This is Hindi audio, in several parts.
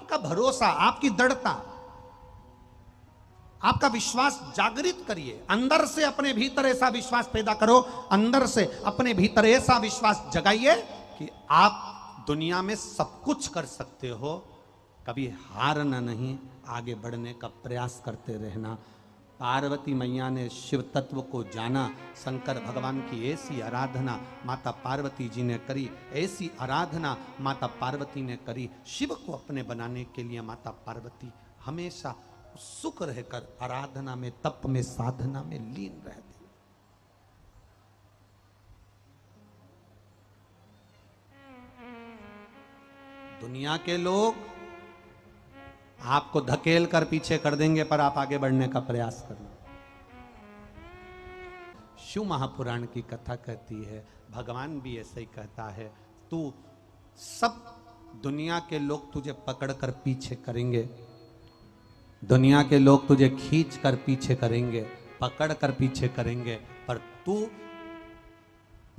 आपका भरोसा, आपकी दृढ़ता, आपका विश्वास जागृत करिए। अंदर से अपने भीतर ऐसा विश्वास पैदा करो, अंदर से अपने भीतर ऐसा विश्वास जगाइए कि आप दुनिया में सब कुछ कर सकते हो। कभी हारना नहीं, आगे बढ़ने का प्रयास करते रहना। पार्वती मैया ने शिव तत्व को जाना, शंकर भगवान की ऐसी आराधना माता पार्वती जी ने करी, ऐसी आराधना माता पार्वती ने करी। शिव को अपने बनाने के लिए माता पार्वती हमेशा सुख रहकर आराधना में, तप में, साधना में लीन रहती। दुनिया के लोग आपको धकेल कर पीछे कर देंगे, पर आप आगे बढ़ने का प्रयास करना। शिव महापुराण की कथा कहती है, भगवान भी ऐसे ही कहता है, तू सब दुनिया के लोग तुझे पकड़कर पीछे करेंगे, दुनिया के लोग तुझे खींच कर पीछे करेंगे, पकड़ कर पीछे करेंगे, पर तू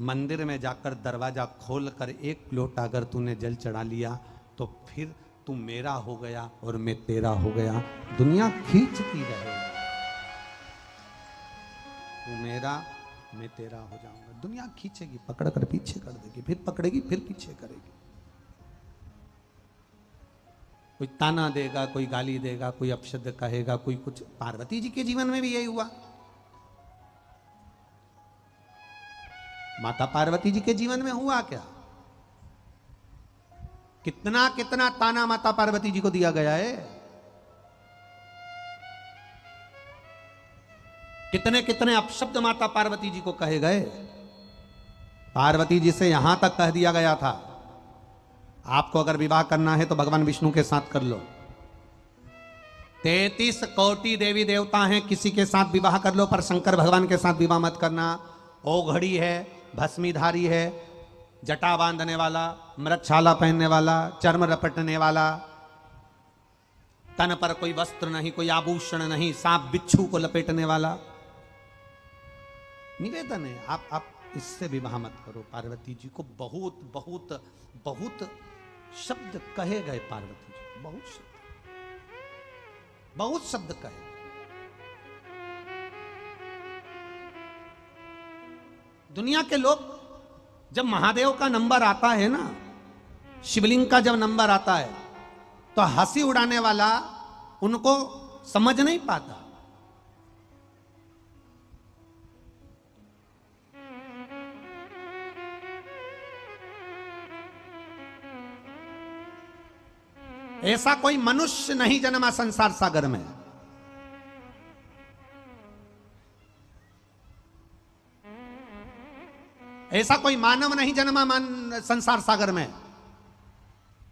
मंदिर में जाकर दरवाजा खोलकर एक लोटा अगर तूने जल चढ़ा लिया तो फिर तू मेरा हो गया और मैं तेरा हो गया। दुनिया खींचती रहेगी, तू मेरा मैं तेरा हो जाऊंगा। दुनिया खींचेगी, पकड़ कर पीछे कर देगी, फिर पकड़ेगी, फिर पीछे करेगी। कोई ताना देगा, कोई गाली देगा, कोई अपशब्द कहेगा, कोई कुछ। पार्वती जी के जीवन में भी यही हुआ। माता पार्वती जी के जीवन में हुआ क्या? कितना कितना ताना माता पार्वती जी को दिया गया है, कितने कितने अपशब्द माता पार्वती जी को कहे गए। पार्वती जी से यहां तक कह दिया गया था, आपको अगर विवाह करना है तो भगवान विष्णु के साथ कर लो। 33 कोटि देवी देवता हैं, किसी के साथ विवाह कर लो, पर शंकर भगवान के साथ विवाह मत करना। ओघड़ी है, भस्मीधारी है, जटा बांधने वाला, मृगछाला पहनने वाला, चर्म रपटने वाला, तन पर कोई वस्त्र नहीं, कोई आभूषण नहीं, सांप बिच्छू को लपेटने वाला। निवेदन है, आप इससे विवाह मत करो। पार्वती जी को बहुत बहुत बहुत शब्द कहे गए, पार्वती जी बहुत शब्द कहे। दुनिया के लोग, जब महादेव का नंबर आता है ना, शिवलिंग का जब नंबर आता है, तो हंसी उड़ाने वाला उनको समझ नहीं पाता। ऐसा कोई मनुष्य नहीं जन्मा संसार सागर में। ऐसा कोई मानव नहीं जन्मा संसार सागर में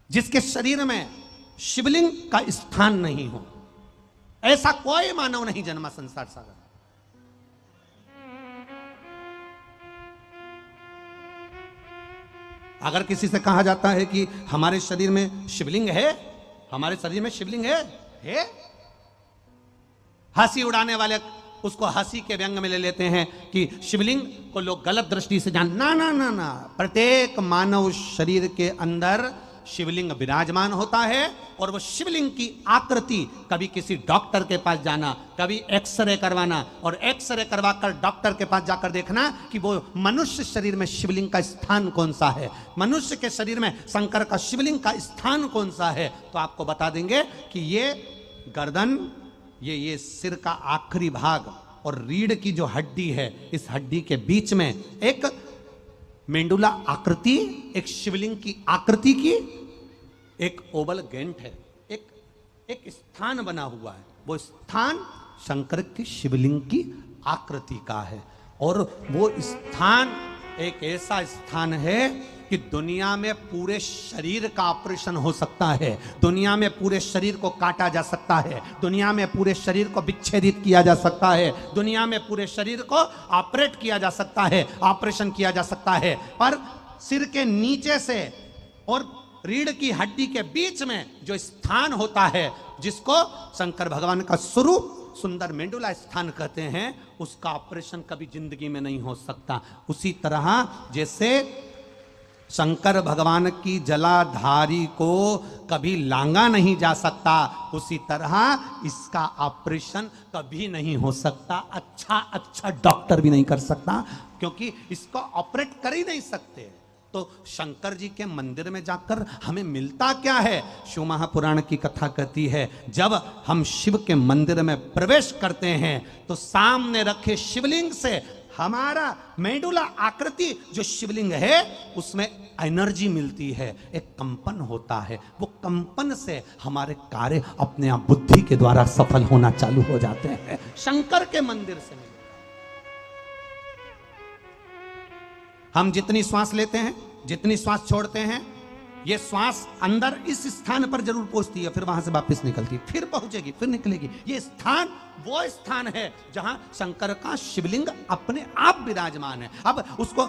जिसके शरीर में शिवलिंग का स्थान नहीं हो। ऐसा कोई मानव नहीं जन्मा संसार सागर में। अगर किसी से कहा जाता है कि हमारे शरीर में शिवलिंग है, हमारे शरीर में शिवलिंग है, हंसी उड़ाने वाले उसको हंसी के व्यंग में ले लेते हैं कि शिवलिंग को लोग गलत दृष्टि से जान। ना ना ना ना, प्रत्येक मानव शरीर के अंदर शिवलिंग विराजमान होता है, और वो शिवलिंग की आकृति कभी किसी डॉक्टर के पास जाना, कभी एक्सरे करवाना, और एक्सरे करवाकर डॉक्टर के पास जाकर देखना कि वो मनुष्य शरीर में शिवलिंग का स्थान कौन सा है, मनुष्य के शरीर में शंकर का शिवलिंग का स्थान कौन सा है, तो आपको बता देंगे कि ये गर्दन, ये सिर का आखिरी भाग और रीढ़ की जो हड्डी है, इस हड्डी के बीच में एक मेंडुला आकृति, एक शिवलिंग की आकृति की एक ओवल गेंट है, एक स्थान बना हुआ है। वो स्थान शंकर की शिवलिंग की आकृति का है, और वो स्थान एक ऐसा स्थान है कि दुनिया में पूरे शरीर का ऑपरेशन हो सकता है, दुनिया में पूरे शरीर को काटा जा सकता है, दुनिया में पूरे शरीर को विच्छेदित किया जा सकता है, दुनिया में पूरे शरीर को ऑपरेट किया जा सकता है, ऑपरेशन किया जा सकता है, पर सिर के नीचे से और रीढ़ की हड्डी के बीच में जो स्थान होता है, जिसको शंकर भगवान का स्वरूप सुंदर मेंडुला स्थान कहते हैं, उसका ऑपरेशन कभी जिंदगी में नहीं हो सकता। उसी तरह जैसे शंकर भगवान की जलाधारी को कभी लांगा नहीं जा सकता, उसी तरह इसका ऑपरेशन कभी नहीं हो सकता। अच्छा डॉक्टर भी नहीं कर सकता, क्योंकि इसको ऑपरेट कर ही नहीं सकते। तो शंकर जी के मंदिर में जाकर हमें मिलता क्या है? शिव महापुराण की कथा कहती है, जब हम शिव के मंदिर में प्रवेश करते हैं तो सामने रखे शिवलिंग से हमारा मेडुला आकृति जो शिवलिंग है उसमें एनर्जी मिलती है, एक कंपन होता है। वो कंपन से हमारे कार्य अपने आप बुद्धि के द्वारा सफल होना चालू हो जाते हैं। शंकर के मंदिर से मिलता। हम जितनी श्वास लेते हैं, जितनी श्वास छोड़ते हैं, ये श्वास अंदर इस स्थान पर जरूर पहुंचती है, फिर वहां से वापस निकलती है, फिर पहुंचेगी, फिर निकलेगी। ये स्थान वो स्थान है जहां शंकर का शिवलिंग अपने आप विराजमान है। अब उसको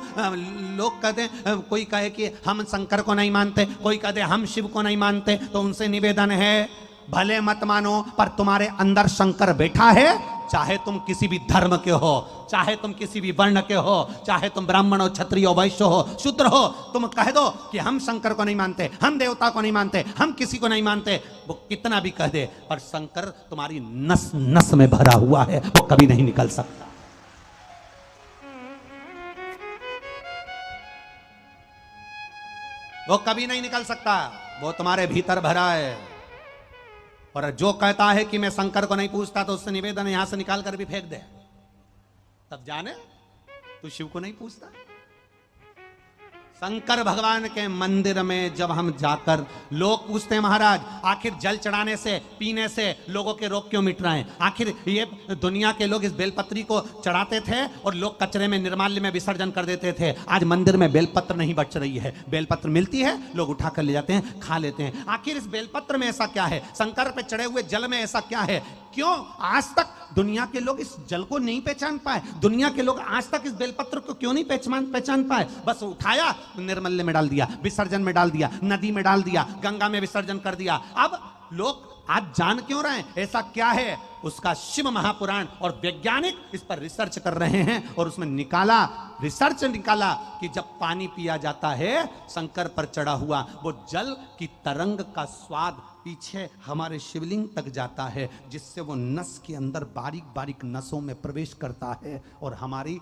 लोग कहते हैं, कोई कहे कि हम शंकर को नहीं मानते, कोई कहते हम शिव को नहीं मानते, तो उनसे निवेदन है भले मत मानो, पर तुम्हारे अंदर शंकर बैठा है। चाहे तुम किसी भी धर्म के हो, चाहे तुम किसी भी वर्ण के हो, चाहे तुम ब्राह्मण हो, क्षत्रिय हो, वैश्य हो, शूद्र हो, तुम कह दो कि हम शंकर को नहीं मानते, हम देवता को नहीं मानते, हम किसी को नहीं मानते, वो कितना भी कह दे, पर शंकर तुम्हारी नस नस में भरा हुआ है, वो कभी नहीं निकल सकता। वो कभी नहीं निकल सकता, वो तुम्हारे भीतर भरा है। और जो कहता है कि मैं शंकर को नहीं पूछता, तो उससे निवेदन यहां से निकाल कर भी फेंक दे, तब जाने तू शिव को नहीं पूछता। शंकर भगवान के मंदिर में जब हम जाकर, लोग पूछते हैं महाराज आखिर जल चढ़ाने से, पीने से लोगों के रोग क्यों मिट रहे हैं? आखिर ये दुनिया के लोग इस बेलपत्री को चढ़ाते थे और लोग कचरे में, निर्माल्य में विसर्जन कर देते थे। आज मंदिर में बेलपत्र नहीं बच रही है, बेलपत्र मिलती है, लोग उठा कर ले जाते हैं, खा लेते हैं। आखिर इस बेलपत्र में ऐसा क्या है? शंकर पे चढ़े हुए जल में ऐसा क्या है? क्यों आज तक दुनिया के लोग इस जल को नहीं पहचान पाए? दुनिया के लोग आज तक इस बेलपत्र को क्यों नहीं पहचान पाए? बस उठाया, निर्मल्य में डाल दिया, विसर्जन में डाल दिया, नदी में डाल दिया, गंगा में विसर्जन कर दिया। अब लोग आज जान क्यों रहे हैं ऐसा क्या है? उसका शिव महापुराण और वैज्ञानिक इस पर रिसर्च कर रहे हैं, और उसमें रिसर्च निकाला कि जब पानी पिया जाता है शंकर पर चढ़ा हुआ, वो जल की तरंग का स्वाद पीछे हमारे शिवलिंग तक जाता है, जिससे वो नस के अंदर बारीक बारीक नसों में प्रवेश करता है और हमारी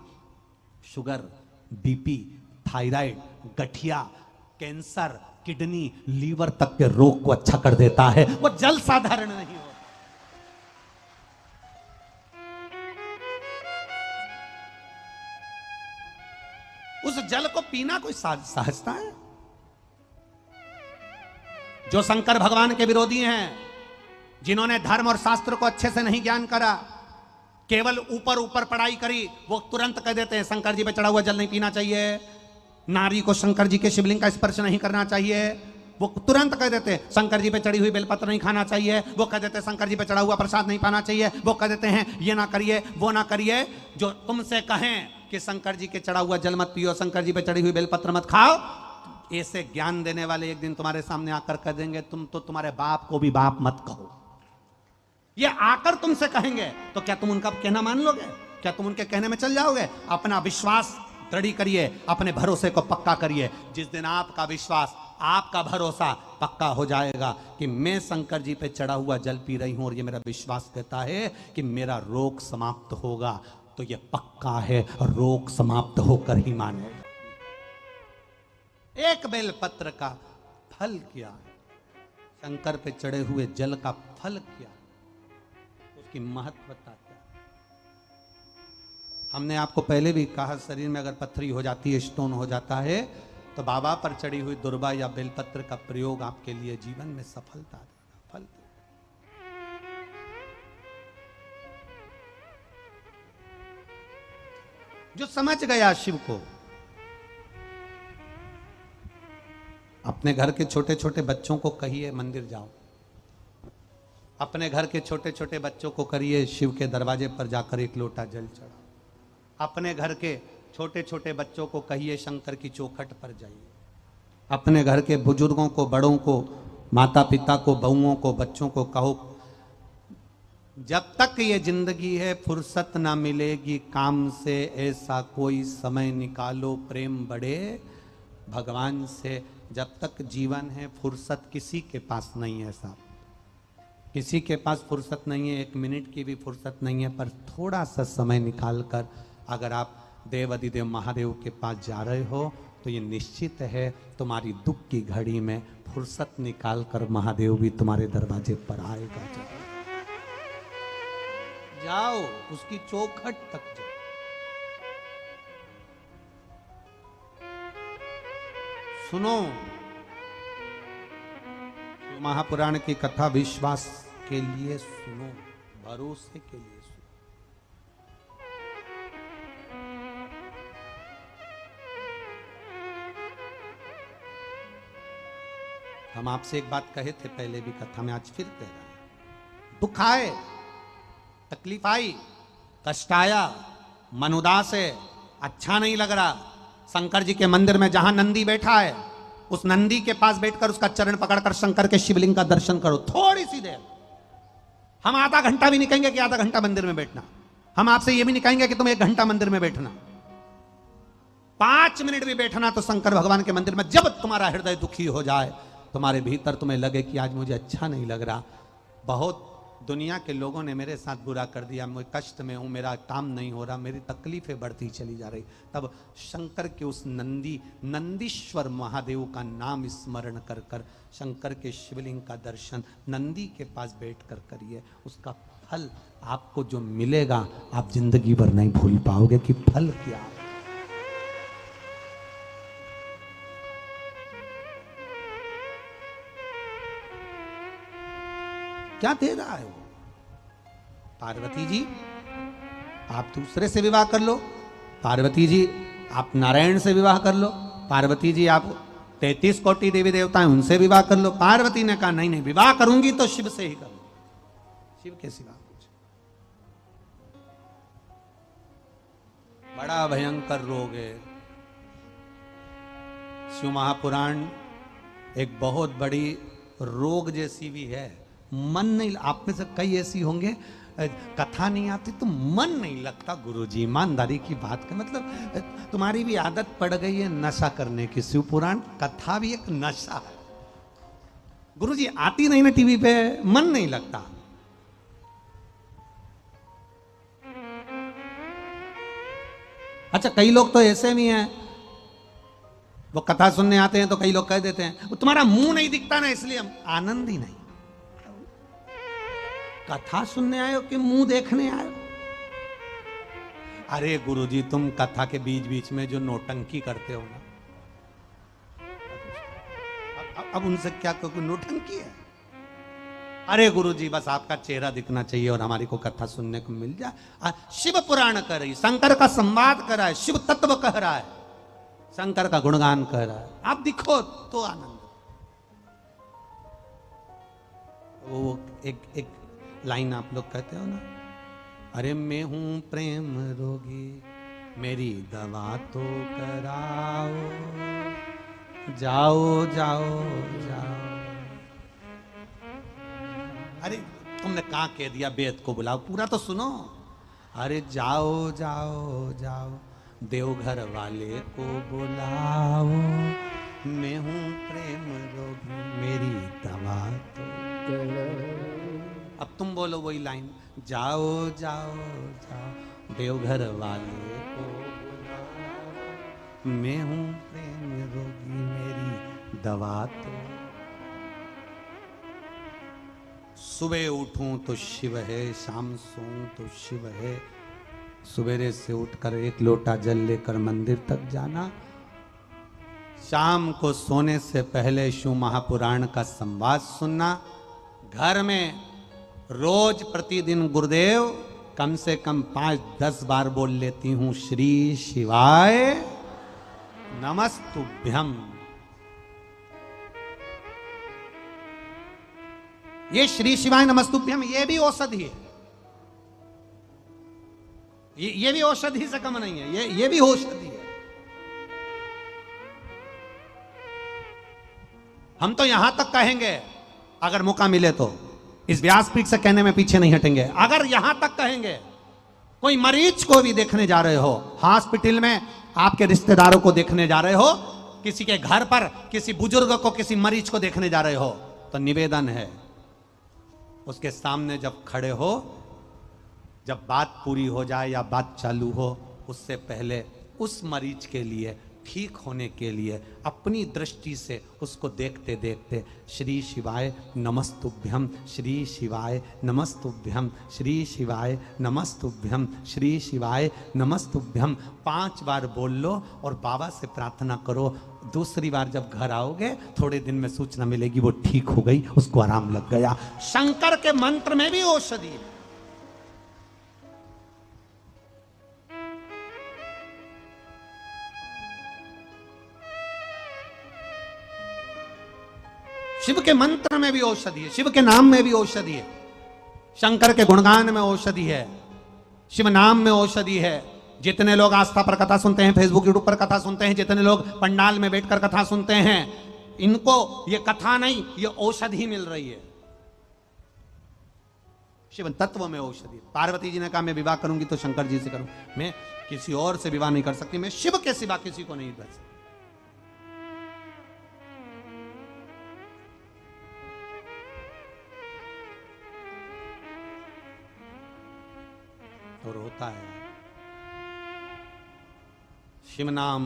शुगर, बीपी, थायराइड, गठिया, कैंसर, किडनी, लीवर तक के रोग को अच्छा कर देता है। वो जल साधारण नहीं होता। उस जल को पीना कोई सहजता है? जो शंकर भगवान के विरोधी हैं, जिन्होंने धर्म और शास्त्र को अच्छे से नहीं ज्ञान करा, केवल ऊपर ऊपर पढ़ाई करी, वो तुरंत कह देते हैं शंकर जी पे चढ़ा हुआ जल नहीं पीना चाहिए, नारी को शंकर जी के शिवलिंग का स्पर्श नहीं करना चाहिए। वो तुरंत कह देते हैं शंकर जी पे चढ़ी हुई बेलपत्र नहीं खाना चाहिए। वो कह देते हैं शंकर जी पे चढ़ा हुआ प्रसाद नहीं पाना चाहिए। वो कह देते हैं ये ना करिए, वो ना करिए। जो तुमसे कहें कि शंकर जी के चढ़ा हुआ जल मत पियो, शंकर जी पे चढ़ी हुई बेलपत्र मत खाओ, ऐसे ज्ञान देने वाले एक दिन तुम्हारे सामने आकर कह देंगे तुम तो तुम्हारे बाप को भी बाप मत कहो। ये आकर तुमसे कहेंगे तो क्या तुम उनका कहना मान लोगे? क्या तुम उनके कहने में चल जाओगे? अपना विश्वास दृढ़ करिए, अपने भरोसे को पक्का करिए। जिस दिन आपका विश्वास, आपका भरोसा पक्का हो जाएगा कि मैं शंकर जी पे चढ़ा हुआ जल पी रही हूं और ये मेरा विश्वास कहता है कि मेरा रोग समाप्त होगा, तो ये पक्का है, रोग समाप्त होकर ही मानेगा। एक बेलपत्र का फल क्या है? शंकर पे चढ़े हुए जल का फल क्या है? उसकी महत्वता क्या? हमने आपको पहले भी कहा, शरीर में अगर पत्थरी हो जाती है, स्टोन हो जाता है, तो बाबा पर चढ़ी हुई दुर्वा या बेलपत्र का प्रयोग आपके लिए जीवन में सफलता देगा, फल देगा। जो समझ गया शिव को, अपने घर के छोटे छोटे बच्चों को कहिए मंदिर जाओ, अपने घर के छोटे छोटे बच्चों को करिए शिव के दरवाजे पर जाकर एक लोटा जल चढ़ाओ, अपने घर के छोटे छोटे बच्चों को कहिए शंकर की चौखट पर जाइए, अपने घर के बुजुर्गों को, बड़ों को, माता पिता को, बहुओं को, बच्चों को कहो जब तक ये जिंदगी है फुर्सत ना मिलेगी काम से, ऐसा कोई समय निकालो प्रेम बढ़े, भगवान से जब तक जीवन है फुर्सत किसी के पास नहीं है साहब, किसी के पास फुर्सत नहीं है, 1 मिनट की भी फुर्सत नहीं है। पर थोड़ा सा समय निकाल कर अगर आप देव अधिदेव महादेव के पास जा रहे हो तो ये निश्चित है तुम्हारी दुख की घड़ी में फुर्सत निकाल कर महादेव भी तुम्हारे दरवाजे पर आएगा। जाओ उसकी चौखट तक जाओ। सुनो महापुराण की कथा विश्वास के लिए सुनो, भरोसे के लिए सुनो। हम आपसे एक बात कहे थे पहले भी कथा में, आज फिर कह रहे हैं। दुख आए, तकलीफ आई, कष्ट आया, मन उदास है, अच्छा नहीं लग रहा, शंकर जी के मंदिर में जहां नंदी बैठा है उस नंदी के पास बैठकर उसका चरण पकड़कर शंकर के शिवलिंग का दर्शन करो थोड़ी सी देर। हम आधा घंटा भी नहीं कहेंगे कि आधा घंटा मंदिर में बैठना, हम आपसे यह भी नहीं कहेंगे कि तुम 1 घंटा मंदिर में बैठना, 5 मिनट भी बैठना तो शंकर भगवान के मंदिर में। जब तुम्हारा हृदय दुखी हो जाए, तुम्हारे भीतर तुम्हें लगे कि आज मुझे अच्छा नहीं लग रहा, बहुत दुनिया के लोगों ने मेरे साथ बुरा कर दिया, मैं कष्ट में हूं, मेरा काम नहीं हो रहा, मेरी तकलीफें बढ़ती चली जा रही, तब शंकर के उस नंदीश्वर महादेव का नाम स्मरण कर कर शंकर के शिवलिंग का दर्शन नंदी के पास बैठ कर करिए। उसका फल आपको जो मिलेगा आप जिंदगी भर नहीं भूल पाओगे कि फल क्या है। क्या दे रहा है वो? पार्वती जी आप दूसरे से विवाह कर लो, पार्वती जी आप नारायण से विवाह कर लो, पार्वती जी आप 33 कोटि देवी देवता हैं उनसे विवाह कर लो। पार्वती ने कहा नहीं नहीं, विवाह करूंगी तो शिव से ही करूंगी, शिव के सिवा कुछ। बड़ा भयंकर रोग है। शिव महापुराण एक बहुत बड़ी रोग जैसी भी है। मन नहीं, आप में से कई ऐसी होंगे कथा नहीं आती तो मन नहीं लगता। गुरुजी ईमानदारी की बात का मतलब तुम्हारी भी आदत पड़ गई है नशा करने की। शिव पुराण कथा भी एक नशा है। गुरुजी आती नहीं ना टीवी पे, मन नहीं लगता। अच्छा कई लोग तो ऐसे भी हैं, वो कथा सुनने आते हैं तो कई लोग कह देते हैं वो तुम्हारा मुंह नहीं दिखता ना इसलिए हम आनंद ही नहीं। कथा सुनने आए हो कि मुंह देखने आए हो? अरे गुरुजी तुम कथा के बीच बीच में जो नोटंकी करते हो ना, अब उनसे क्या कोई नोटंकी है? अरे गुरुजी बस आपका चेहरा दिखना चाहिए और हमारी को कथा सुनने को मिल जाए। शिव पुराण कर रही, शंकर का संवाद कर रहा है, शिव तत्व कह रहा है, शंकर का गुणगान कर रहा है, आप दिखो तो आनंद। वो एक लाइन आप लोग कहते हो ना, अरे मैं हूं प्रेम रोगी मेरी दवा तो कराओ, जाओ जाओ जाओ। अरे तुमने कहा कह दिया वेद को बुलाओ, पूरा तो सुनो। अरे जाओ जाओ जाओ देवघर वाले को बुलाओ, मैं हूं प्रेम रोगी मेरी दवा तो कराओ। अब तुम बोलो वही लाइन, जाओ जाओ जाओ देवघर वाले को बुलाओ, मैं हूं प्रेम रोगी मेरी दवा तो। सुबह उठूं तो शिव है, शाम सोऊं तो शिव है। सवेरे से उठकर 1 लोटा जल लेकर मंदिर तक जाना, शाम को सोने से पहले शिव महापुराण का संवाद सुनना, घर में रोज प्रतिदिन गुरुदेव कम से कम 5-10 बार बोल लेती हूं श्री शिवाय नमस्तुभ्यम। ये श्री शिवाय नमस्तुभ्यम ये भी औषधि है, ये भी औषधि से कम नहीं है, ये भी औषधि है। हम तो यहां तक कहेंगे अगर मौका मिले तो, इस व्यासपीठ से कहने में पीछे नहीं हटेंगे, अगर यहां तक कहेंगे कोई मरीज को भी देखने जा रहे हो, हॉस्पिटल में आपके रिश्तेदारों को देखने जा रहे हो, किसी के घर पर किसी बुजुर्ग को, किसी मरीज को देखने जा रहे हो, तो निवेदन है उसके सामने जब खड़े हो, जब बात पूरी हो जाए या बात चालू हो, उससे पहले उस मरीज के लिए ठीक होने के लिए अपनी दृष्टि से उसको देखते देखते श्री शिवाय नमस्तुभ्यम, श्री शिवाय नमस्तुभ्यम, श्री शिवाय नमस्तुभ्यम, श्री शिवाय नमस्तुभ्यम 5 बार बोल लो और बाबा से प्रार्थना करो। दूसरी बार जब घर आओगे थोड़े दिन में सूचना मिलेगी वो ठीक हो गई, उसको आराम लग गया। शंकर के मंत्र में भी औषधि है। शिव के मंत्र में भी औषधि है, शिव के नाम में भी औषधि है, शंकर के गुणगान में औषधि है, शिव नाम में औषधि है। जितने लोग आस्था पर कथा सुनते हैं, फेसबुक यूट्यूब पर कथा सुनते हैं, जितने लोग पंडाल में बैठकर कथा सुनते हैं, इनको ये कथा नहीं, ये औषधि मिल रही है। शिव तत्व में औषधि। पार्वती जी ने कहा मैं विवाह करूंगी तो शंकर जी से करूं, मैं किसी और से विवाह नहीं कर सकती, मैं शिव के सिवा किसी को नहीं कर सकती। और होता है शिव नाम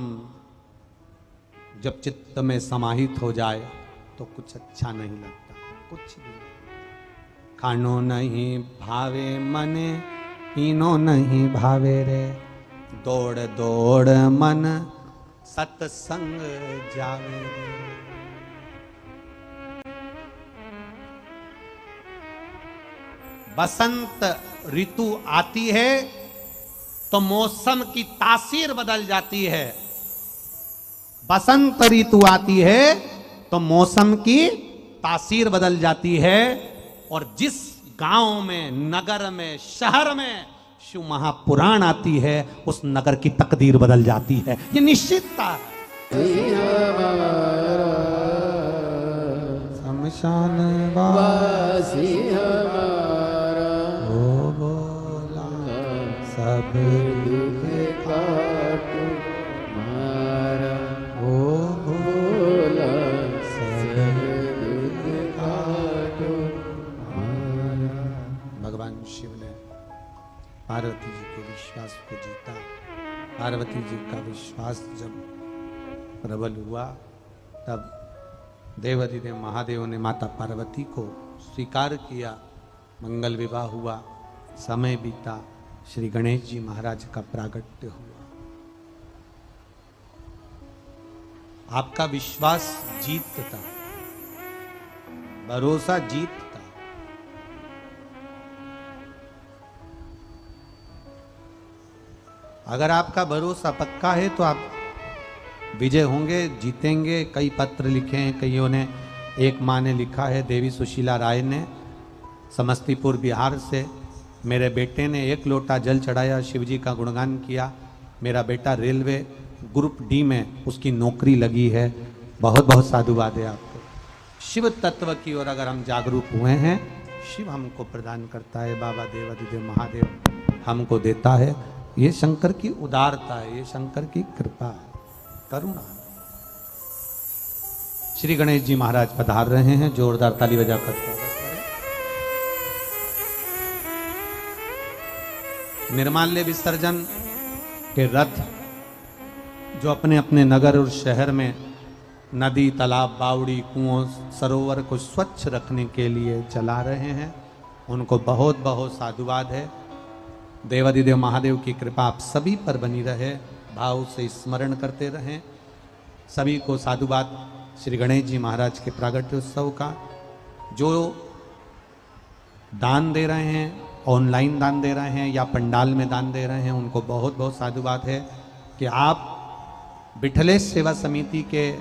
जब चित्त में समाहित हो जाए तो कुछ अच्छा नहीं लगता, कुछ भी। खानो नहीं भावे मने, पीनो नहीं भावे रे, दौड़ दौड़ मन सत्संग जावे रे। बसंत ऋतु आती है तो मौसम की तासीर बदल जाती है। बसंत ऋतु आती है तो मौसम की तासीर बदल जाती है। और जिस गांव में, नगर में, शहर में शिव महापुराण आती है, उस नगर की तकदीर बदल जाती है। ये निश्चितता है। शमशान वासी सब दुख काट मारा, ओ भोला सब दुख काट मारा। भगवान शिव ने पार्वती जी के विश्वास को जीता। पार्वती जी का विश्वास जब प्रबल हुआ तब देवाधिदेव महादेव ने माता पार्वती को स्वीकार किया। मंगल विवाह हुआ, समय बीता, श्री गणेश जी महाराज का प्रागट्य हुआ। आपका विश्वास जीतता, भरोसा जीतता। अगर आपका भरोसा पक्का है तो आप विजय होंगे, जीतेंगे। कई पत्र लिखे हैं कईयों ने। एक माँ ने लिखा है, देवी सुशीला राय ने, समस्तीपुर बिहार से, मेरे बेटे ने 1 लोटा जल चढ़ाया, शिवजी का गुणगान किया। मेरा बेटा रेलवे ग्रुप डी में उसकी नौकरी लगी है। बहुत बहुत साधुवाद है आपको। शिव तत्व की ओर अगर हम जागरूक हुए हैं, शिव हमको प्रदान करता है। बाबा देवाधिदेव महादेव हमको देता है। ये शंकर की उदारता है, ये शंकर की कृपा है, करुणा। श्री गणेश जी महाराज पधार रहे हैं। जोरदार ताली बजाकर स्वागत करें। निर्माल्य विसर्जन के रथ जो अपने अपने नगर और शहर में नदी, तालाब, बावड़ी, कुओं, सरोवर को स्वच्छ रखने के लिए चला रहे हैं, उनको बहुत बहुत साधुवाद है। देवाधिदेव महादेव की कृपा आप सभी पर बनी रहे, भाव से स्मरण करते रहें। सभी को साधुवाद श्री गणेश जी महाराज के प्रागट्योत्सव का। जो दान दे रहे हैं, ऑनलाइन दान दे रहे हैं या पंडाल में दान दे रहे हैं, उनको बहुत बहुत साधुवाद है कि आप बिठलेश सेवा समिति के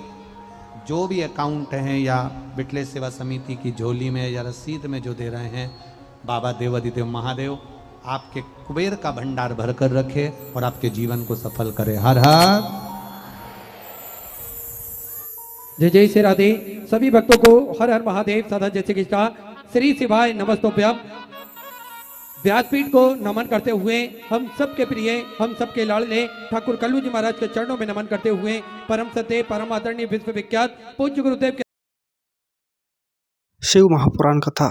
जो भी अकाउंट हैं या बिठलेश सेवा समिति की झोली में या रसीद में जो दे रहे हैं, बाबा देवाधिदेव महादेव आपके कुबेर का भंडार भरकर रखे और आपके जीवन को सफल करे। हर हर जय जय श्री राधे। सभी भक्तों को हर हर महादेव। साधा जैसे कि कहा, श्री शिवाय नमस्तुभ्यम। व्यासपीठ को नमन करते हुए हम सबके प्रिय, हम सबके लाडले ठाकुर कल्लू जी महाराज के चरणों में नमन करते हुए परम सत्य, परम आदरणीय, विश्व विख्यात पूज्य गुरुदेव के शिव महापुराण कथा